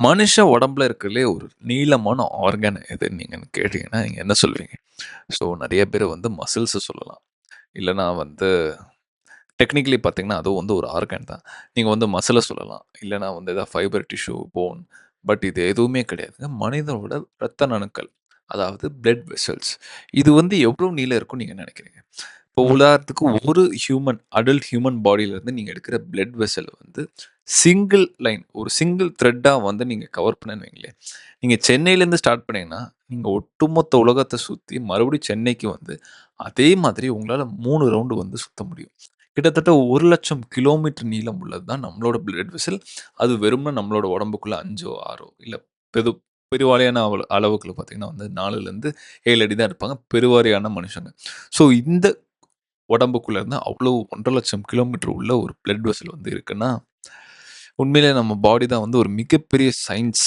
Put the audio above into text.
மனுஷ உடம்புல இருக்கிறதுலே ஒரு நீளமான ஆர்கன் எதுன்னு நீங்க கேட்டீங்கன்னா, நீங்க என்ன சொல்லுவீங்க? ஸோ நெறைய பேர் வந்து மசில்ஸ சொல்லலாம். இல்லன்னா வந்து டெக்னிக்கலி பார்த்தீங்கன்னா, அதுவும் வந்து ஒரு ஆர்கன் தான். நீங்க வந்து மசில சொல்லலாம். இல்லன்னா வந்து ஏதாவது ஃபைபர் டிஷ்யூ, போன். பட் இது எதுவுமே கிடையாதுங்க. மனிதனோட ரத்த அணுக்கள். அதாவது பிளட் வெசல்ஸ். இது வந்து எவ்ளோ நீளம் இருக்கும்னு நீங்க நெனைக்கிறீங்க? இப்போ உதாரணத்துக்கு ஒரு அடல்ட் ஹியூமன் பாடியிலருந்து நீங்க எடுக்கிற பிளட் வெசல் வந்து சிங்கிள் லைன், ஒரு சிங்கிள் த்ரெட்டா வந்து நீங்க கவர் பண்ணேன்னு வைங்களேன். நீங்க சென்னையிலேருந்து ஸ்டார்ட் பண்ணீங்கன்னா, நீங்க ஒட்டுமொத்த உலகத்த சுத்தி மறுபடியும் சென்னைக்கு வந்து, அதே மாதிரி உங்களால 3 ரவுண்டு வந்து சுத்த முடியும். கிட்டத்தட்ட 1,00,000 கிலோமீட்டர் நீளம் உள்ளது தான் நம்மளோட பிளட் வெசல். அது வெறுமனே நம்மளோட உடம்புக்குள்ள 5ஓ, 6ஓ இல்ல பெது பெருவாரியான அளவுக்குள்ள பார்த்தீங்கன்னா வந்து 4லேருந்து 7 அடி தான் இருப்பாங்க. பெருவாரியான மனுஷங்க. ஸோ இந்த உடம்புக்குள்ள இருந்து அவ்வளோ 1,50,000 கிலோமீட்டர் உள்ள ஒரு பிளட் வெசல் வந்து இருக்குன்னா, உண்மையிலே நம்ம பாடி தான் வந்து ஒரு மிகப்பெரிய சயின்ஸ்.